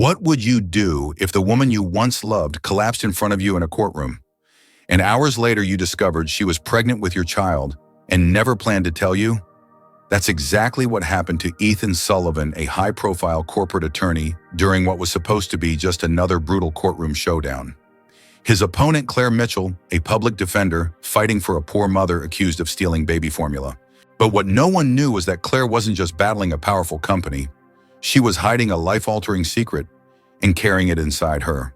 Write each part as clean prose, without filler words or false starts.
What would you do if the woman you once loved collapsed in front of you in a courtroom, and hours later you discovered she was pregnant with your child and never planned to tell you? That's exactly what happened to Ethan Sullivan, a high-profile corporate attorney, during what was supposed to be just another brutal courtroom showdown. His opponent, Claire Mitchell, a public defender, fighting for a poor mother accused of stealing baby formula. But what no one knew was that Claire wasn't just battling a powerful company. She was hiding a life-altering secret and carrying it inside her.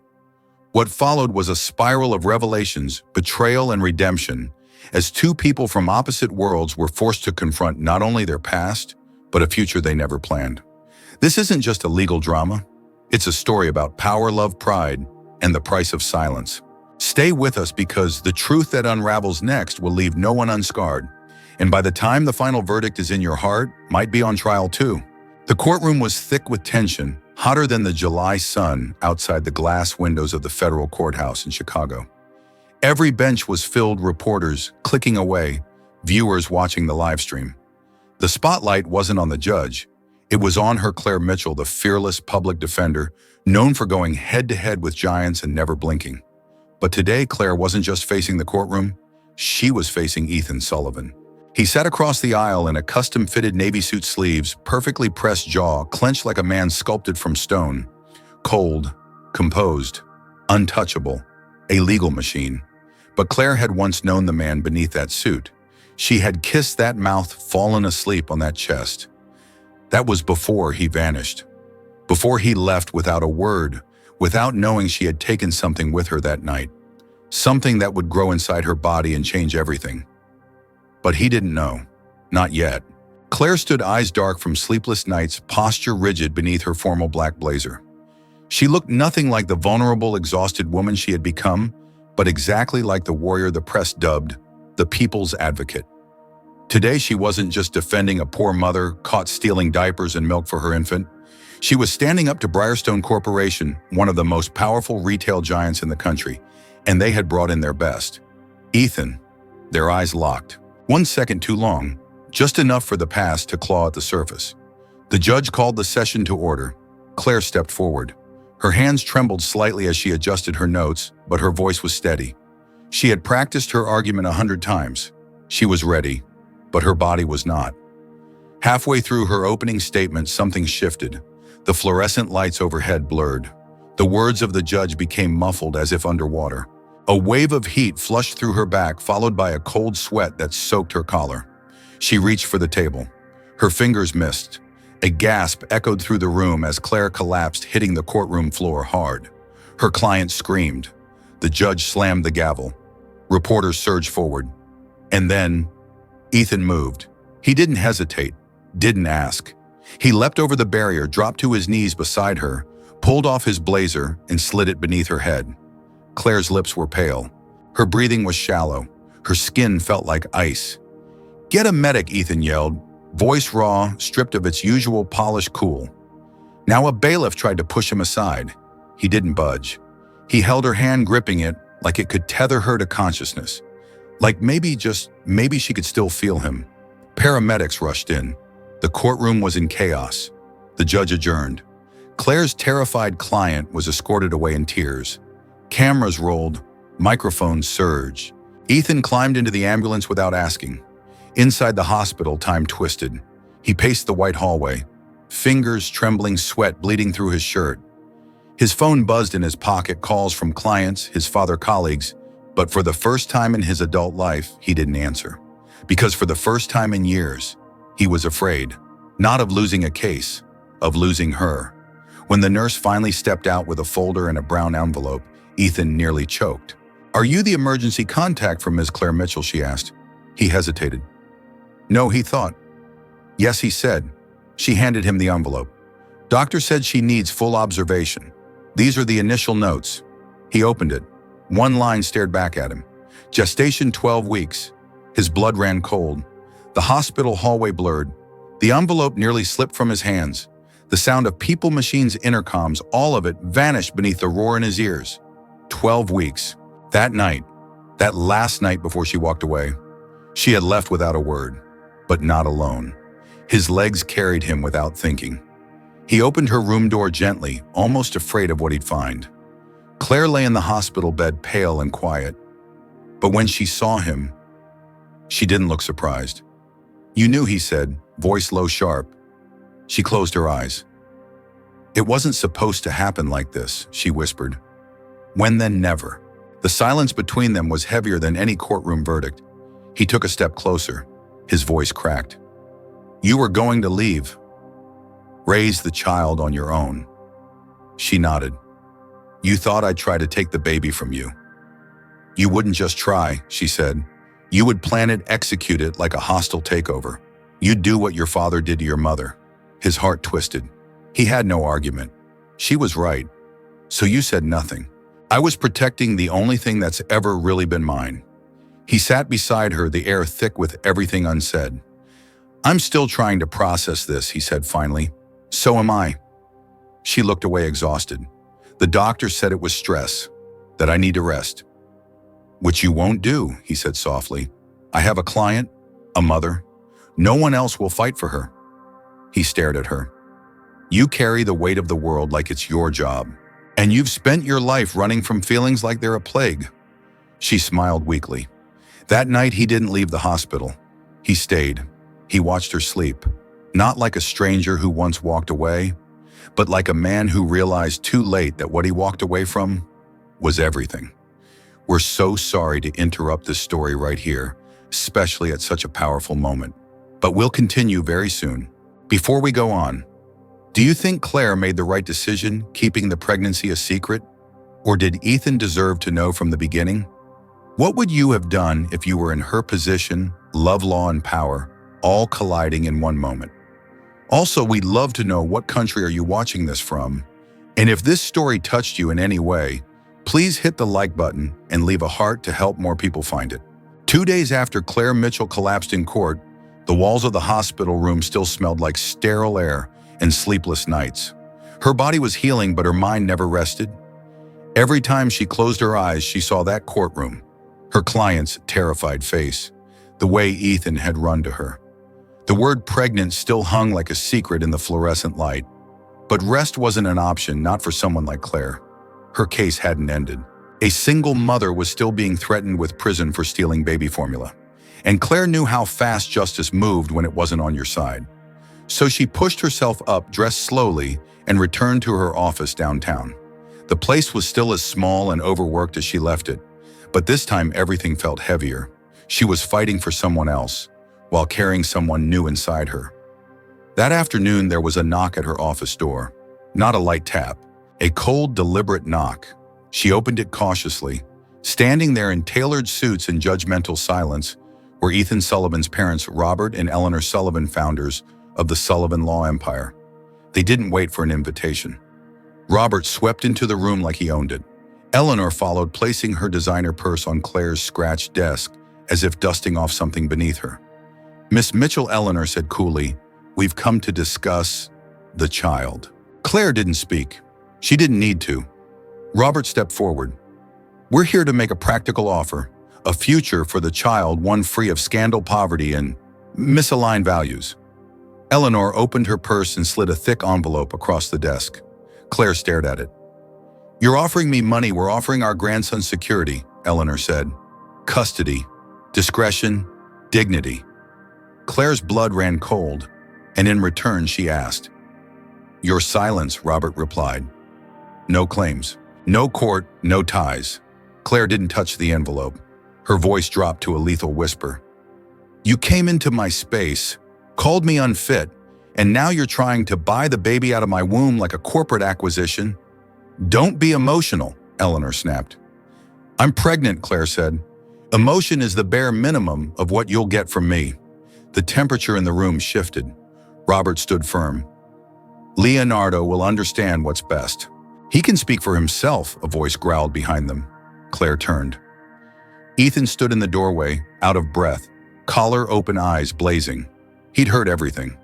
What followed was a spiral of revelations, betrayal, and redemption, as two people from opposite worlds were forced to confront not only their past, but a future they never planned. This isn't just a legal drama. It's a story about power, love, pride, and the price of silence. Stay with us because the truth that unravels next will leave no one unscarred. And by the time the final verdict is in your heart, might be on trial too. The courtroom was thick with tension, hotter than the July sun outside the glass windows of the federal courthouse in Chicago. Every bench was filled, reporters clicking away, viewers watching the live stream. The spotlight wasn't on the judge. It was on her, Claire Mitchell, the fearless public defender, known for going head-to-head with giants and never blinking. But today, Claire wasn't just facing the courtroom, she was facing Ethan Sullivan. He sat across the aisle in a custom-fitted navy suit sleeves, perfectly pressed jaw, clenched like a man sculpted from stone. Cold, composed, untouchable, a legal machine. But Claire had once known the man beneath that suit. She had kissed that mouth, fallen asleep on that chest. That was before he vanished. Before he left without a word, without knowing she had taken something with her that night. Something that would grow inside her body and change everything. But he didn't know. Not yet. Claire stood, eyes dark from sleepless nights, posture rigid beneath her formal black blazer. She looked nothing like the vulnerable, exhausted woman she had become, but exactly like the warrior the press dubbed the people's advocate. Today, she wasn't just defending a poor mother caught stealing diapers and milk for her infant. She was standing up to Brierstone Corporation, one of the most powerful retail giants in the country, and they had brought in their best. Ethan, their eyes locked. 1 second too long, just enough for the past to claw at the surface. The judge called the session to order. Claire stepped forward. Her hands trembled slightly as she adjusted her notes, but her voice was steady. She had practiced her argument 100 times. She was ready, but her body was not. Halfway through her opening statement, something shifted. The fluorescent lights overhead blurred. The words of the judge became muffled as if underwater. A wave of heat flushed through her back, followed by a cold sweat that soaked her collar. She reached for the table. Her fingers missed. A gasp echoed through the room as Claire collapsed, hitting the courtroom floor hard. Her client screamed. The judge slammed the gavel. Reporters surged forward. And then, Ethan moved. He didn't hesitate, didn't ask. He leapt over the barrier, dropped to his knees beside her, pulled off his blazer, and slid it beneath her head. Claire's lips were pale. Her breathing was shallow. Her skin felt like ice. "Get a medic," Ethan yelled, voice raw, stripped of its usual polished cool. Now a bailiff tried to push him aside. He didn't budge. He held her hand, gripping it like it could tether her to consciousness. Like maybe she could still feel him. Paramedics rushed in. The courtroom was in chaos. The judge adjourned. Claire's terrified client was escorted away in tears. Cameras rolled, microphones surged. Ethan climbed into the ambulance without asking. Inside the hospital, time twisted. He paced the white hallway, fingers trembling, sweat bleeding through his shirt. His phone buzzed in his pocket, calls from clients, his father colleagues, but for the first time in his adult life, he didn't answer. Because for the first time in years, he was afraid, not of losing a case, of losing her. When the nurse finally stepped out with a folder and a brown envelope, Ethan nearly choked. "Are you the emergency contact for Ms. Claire Mitchell?" she asked. He hesitated. "No," he thought. "Yes," he said. She handed him the envelope. "Doctor said she needs full observation. These are the initial notes." He opened it. One line stared back at him. Gestation 12 weeks. His blood ran cold. The hospital hallway blurred. The envelope nearly slipped from his hands. The sound of people, machines, intercoms, all of it vanished beneath the roar in his ears. 12 weeks. That night, that last night before she walked away, she had left without a word, but not alone. His legs carried him without thinking. He opened her room door gently, almost afraid of what he'd find. Claire lay in the hospital bed, pale and quiet. But when she saw him, she didn't look surprised. "You knew," he said, voice low, sharp. She closed her eyes. "It wasn't supposed to happen like this," she whispered. "When then, never." The silence between them was heavier than any courtroom verdict. He took a step closer. His voice cracked. "You were going to leave. Raise the child on your own." She nodded. "You thought I'd try to take the baby from you." "You wouldn't just try," she said. "You would plan it, execute it like a hostile takeover. You'd do what your father did to your mother." His heart twisted. He had no argument. She was right. "So you said nothing." "I was protecting the only thing that's ever really been mine." He sat beside her, the air thick with everything unsaid. "I'm still trying to process this," he said finally. "So am I." She looked away, exhausted. "The doctor said it was stress, that I need to rest." "Which you won't do," he said softly. "I have a client, a mother. No one else will fight for her." He stared at her. "You carry the weight of the world like it's your job. And you've spent your life running from feelings like they're a plague." She smiled weakly. That night, he didn't leave the hospital. He stayed. He watched her sleep. Not like a stranger who once walked away, but like a man who realized too late that what he walked away from was everything. We're so sorry to interrupt this story right here, especially at such a powerful moment. But we'll continue very soon. Before we go on, do you think Claire made the right decision keeping the pregnancy a secret? Or did Ethan deserve to know from the beginning? What would you have done if you were in her position, love, law, and power, all colliding in one moment? Also, we'd love to know, what country are you watching this from? And if this story touched you in any way, please hit the like button and leave a heart to help more people find it. 2 days after Claire Mitchell collapsed in court, the walls of the hospital room still smelled like sterile air and sleepless nights. Her body was healing, but her mind never rested. Every time she closed her eyes, she saw that courtroom, her client's terrified face, the way Ethan had run to her. The word pregnant still hung like a secret in the fluorescent light. But rest wasn't an option, not for someone like Claire. Her case hadn't ended. A single mother was still being threatened with prison for stealing baby formula. And Claire knew how fast justice moved when it wasn't on your side. So she pushed herself up, dressed slowly, and returned to her office downtown. The place was still as small and overworked as she left it, but this time everything felt heavier. She was fighting for someone else, while carrying someone new inside her. That afternoon, there was a knock at her office door. Not a light tap, a cold, deliberate knock. She opened it cautiously. Standing there in tailored suits and judgmental silence were Ethan Sullivan's parents, Robert and Eleanor Sullivan, founders of the Sullivan Law Empire. They didn't wait for an invitation. Robert swept into the room like he owned it. Eleanor followed, placing her designer purse on Claire's scratched desk as if dusting off something beneath her. "Miss Mitchell," Eleanor said coolly, "we've come to discuss the child." Claire didn't speak. She didn't need to. Robert stepped forward. "We're here to make a practical offer, a future for the child, one free of scandal, poverty, and misaligned values." Eleanor opened her purse and slid a thick envelope across the desk. Claire stared at it. "You're offering me money, we're offering our grandson security," Eleanor said. "Custody, discretion, dignity." Claire's blood ran cold, and in return she asked. "Your silence," Robert replied. "No claims, no court, no ties." Claire didn't touch the envelope. Her voice dropped to a lethal whisper. "You came into my space, called me unfit, and now you're trying to buy the baby out of my womb like a corporate acquisition." "Don't be emotional," Eleanor snapped. "I'm pregnant," Claire said. "Emotion is the bare minimum of what you'll get from me." The temperature in the room shifted. Robert stood firm. "Leonardo will understand what's best. He can speak for himself," a voice growled behind them. Claire turned. Ethan stood in the doorway, out of breath, collar open, eyes blazing. He'd heard everything.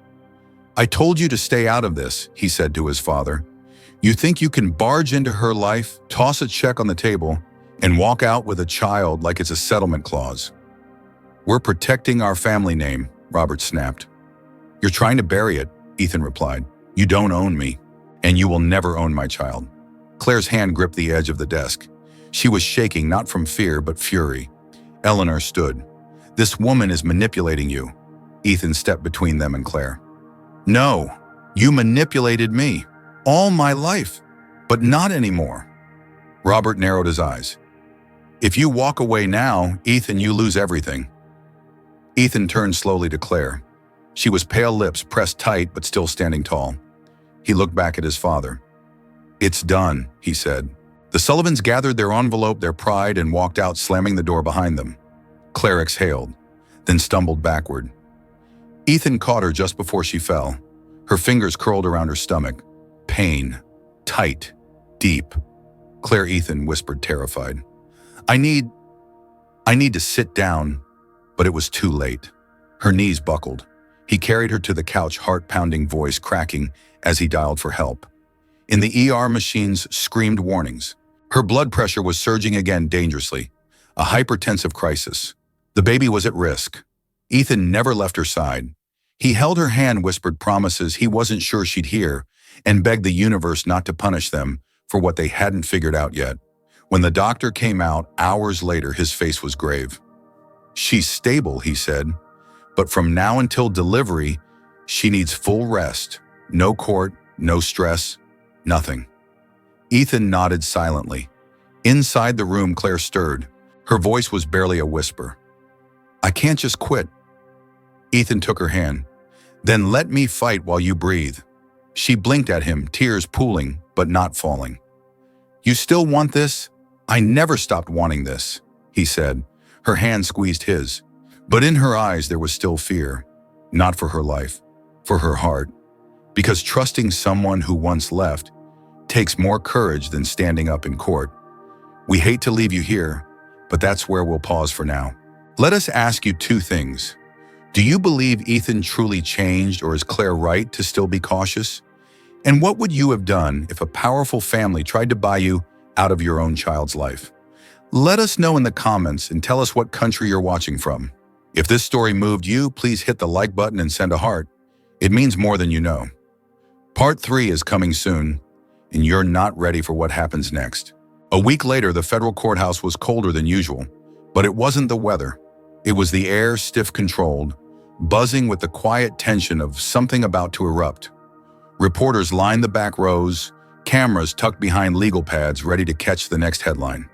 "I told you to stay out of this," he said to his father. "You think you can barge into her life, toss a check on the table, and walk out with a child like it's a settlement clause." "We're protecting our family name," Robert snapped. "You're trying to bury it," Ethan replied. You don't own me, and you will never own my child. Claire's hand gripped the edge of the desk. She was shaking not from fear but fury. Eleanor stood. This woman is manipulating you. Ethan stepped between them and Claire. No, you manipulated me. All my life. But not anymore. Robert narrowed his eyes. If you walk away now, Ethan, you lose everything. Ethan turned slowly to Claire. She was pale lips pressed tight but still standing tall. He looked back at his father. It's done, he said. The Sullivans gathered their envelope, their pride, and walked out, slamming the door behind them. Claire exhaled, then stumbled backward. Ethan caught her just before she fell. Her fingers curled around her stomach. Pain. Tight. Deep. Claire, Ethan whispered, terrified. I need to sit down, but it was too late. Her knees buckled. He carried her to the couch, heart-pounding voice cracking as he dialed for help. In the ER, machines screamed warnings. Her blood pressure was surging again dangerously. A hypertensive crisis. The baby was at risk. Ethan never left her side. He held her hand, whispered promises he wasn't sure she'd hear, and begged the universe not to punish them for what they hadn't figured out yet. When the doctor came out hours later, his face was grave. She's stable, he said, but from now until delivery, she needs full rest. No court, no stress, nothing. Ethan nodded silently. Inside the room, Claire stirred. Her voice was barely a whisper. I can't just quit. Ethan took her hand. Then let me fight while you breathe. She blinked at him, tears pooling, but not falling. You still want this? I never stopped wanting this, he said. Her hand squeezed his. But in her eyes there was still fear. Not for her life, for her heart. Because trusting someone who once left takes more courage than standing up in court. We hate to leave you here, but that's where we'll pause for now. Let us ask you two things. Do you believe Ethan truly changed, or is Claire right to still be cautious? And what would you have done if a powerful family tried to buy you out of your own child's life? Let us know in the comments and tell us what country you're watching from. If this story moved you, please hit the like button and send a heart. It means more than you know. Part 3 is coming soon, and you're not ready for what happens next. A week later, the federal courthouse was colder than usual, but it wasn't the weather. It was the air, stiff-controlled, buzzing with the quiet tension of something about to erupt. Reporters lined the back rows, cameras tucked behind legal pads ready to catch the next headline.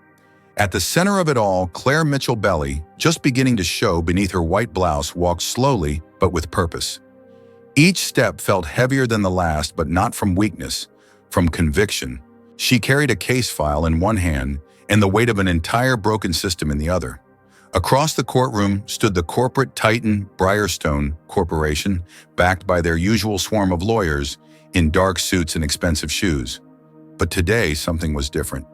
At the center of it all, Claire Mitchell belly, just beginning to show beneath her white blouse, walked slowly but with purpose. Each step felt heavier than the last, but not from weakness, from conviction. She carried a case file in one hand and the weight of an entire broken system in the other. Across the courtroom stood the corporate titan Briarstone Corporation, backed by their usual swarm of lawyers in dark suits and expensive shoes. But today, something was different.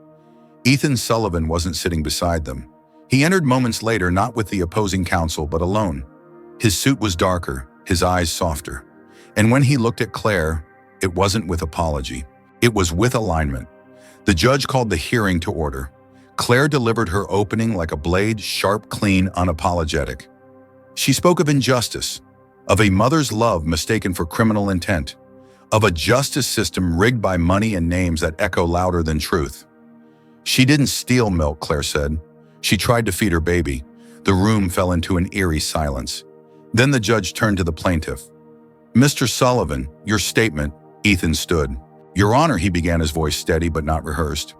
Ethan Sullivan wasn't sitting beside them. He entered moments later, not with the opposing counsel, but alone. His suit was darker, his eyes softer. And when he looked at Claire, it wasn't with apology. It was with alignment. The judge called the hearing to order. Claire delivered her opening like a blade, sharp, clean, unapologetic. She spoke of injustice, of a mother's love mistaken for criminal intent, of a justice system rigged by money and names that echo louder than truth. She didn't steal milk, Claire said. She tried to feed her baby. The room fell into an eerie silence. Then the judge turned to the plaintiff. Mr. Sullivan, your statement. Ethan stood. Your Honor, he began, his voice steady but not rehearsed.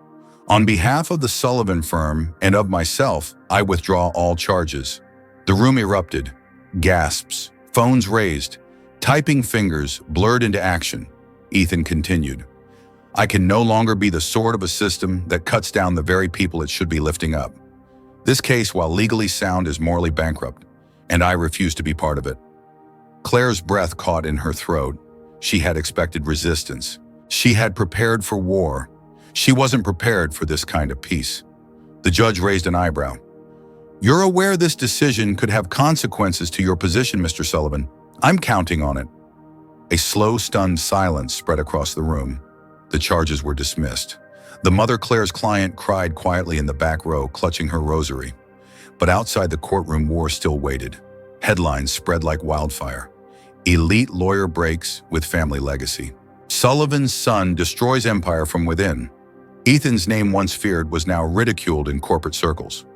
On behalf of the Sullivan firm and of myself, I withdraw all charges. The room erupted. Gasps, phones raised, typing fingers blurred into action. Ethan continued. I can no longer be the sword of a system that cuts down the very people it should be lifting up. This case, while legally sound, is morally bankrupt, and I refuse to be part of it. Claire's breath caught in her throat. She had expected resistance. She had prepared for war. She wasn't prepared for this kind of peace. The judge raised an eyebrow. You're aware this decision could have consequences to your position, Mr. Sullivan. I'm counting on it. A slow, stunned silence spread across the room. The charges were dismissed. The mother, Claire's client, cried quietly in the back row, clutching her rosary. But outside the courtroom, war still waited. Headlines spread like wildfire. Elite lawyer breaks with family legacy. Sullivan's son destroys empire from within. Ethan's name, once feared, was now ridiculed in corporate circles.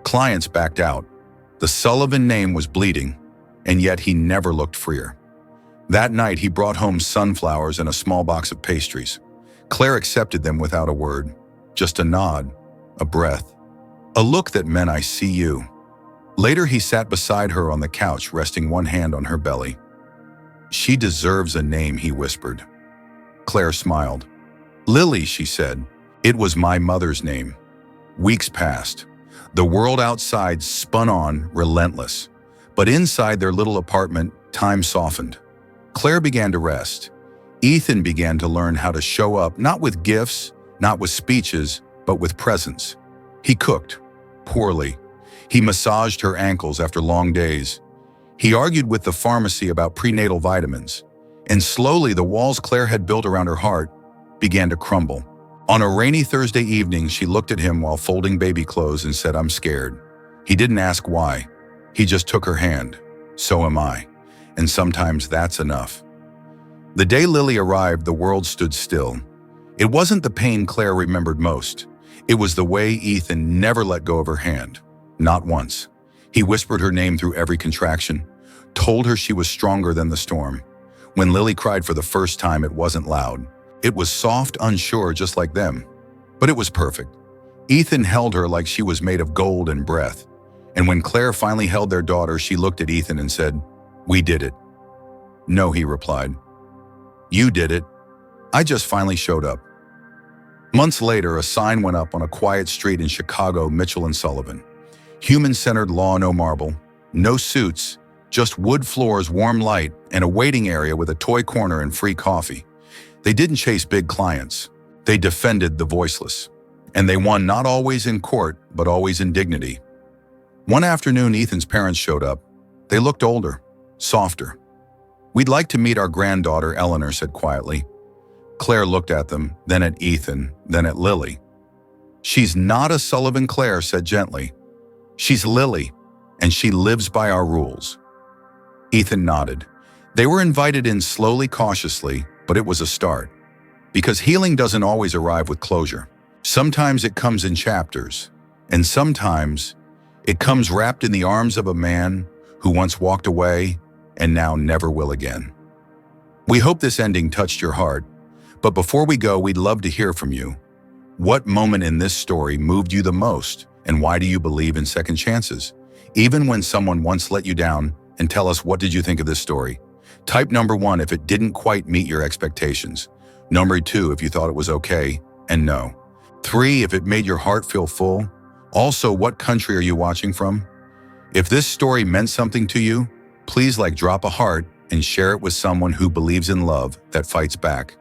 Clients backed out. The Sullivan name was bleeding, and yet he never looked freer. That night, he brought home sunflowers and a small box of pastries. Claire accepted them without a word, just a nod, a breath, a look that meant, "I see you." Later, he sat beside her on the couch, resting one hand on her belly. "She deserves a name," he whispered. Claire smiled. "Lily," she said. "It was my mother's name." Weeks passed. The world outside spun on, relentless. But inside their little apartment, time softened. Claire began to rest. Ethan began to learn how to show up, not with gifts, not with speeches, but with presence. He cooked, poorly. He massaged her ankles after long days. He argued with the pharmacy about prenatal vitamins. And slowly, the walls Claire had built around her heart began to crumble. On a rainy Thursday evening, she looked at him while folding baby clothes and said, "I'm scared." He didn't ask why. He just took her hand. "So am I." And sometimes that's enough. The day Lily arrived, the world stood still. It wasn't the pain Claire remembered most. It was the way Ethan never let go of her hand. Not once. He whispered her name through every contraction, told her she was stronger than the storm. When Lily cried for the first time, it wasn't loud. It was soft, unsure, just like them. But it was perfect. Ethan held her like she was made of gold and breath. And when Claire finally held their daughter, she looked at Ethan and said, "We did it." "No," he replied. "You did it. I just finally showed up." Months later, a sign went up on a quiet street in Chicago, Mitchell and Sullivan. Human-centered law, no marble, no suits, just wood floors, warm light, and a waiting area with a toy corner and free coffee. They didn't chase big clients. They defended the voiceless. And they won not always in court, but always in dignity. One afternoon, Ethan's parents showed up. They looked older, softer. "We'd like to meet our granddaughter," Eleanor said quietly. Claire looked at them, then at Ethan, then at Lily. "She's not a Sullivan," Claire said gently. "She's Lily, and she lives by our rules." Ethan nodded. They were invited in slowly, cautiously, but it was a start. Because healing doesn't always arrive with closure. Sometimes it comes in chapters, and sometimes it comes wrapped in the arms of a man who once walked away and now never will again. We hope this ending touched your heart, but before we go, we'd love to hear from you. What moment in this story moved you the most, and why do you believe in second chances? Even when someone once let you down, and tell us, what did you think of this story? Type number 1 if it didn't quite meet your expectations. Number 2 if you thought it was okay, and no. 3 if it made your heart feel full. Also, what country are you watching from? If this story meant something to you, please drop a heart and share it with someone who believes in love that fights back.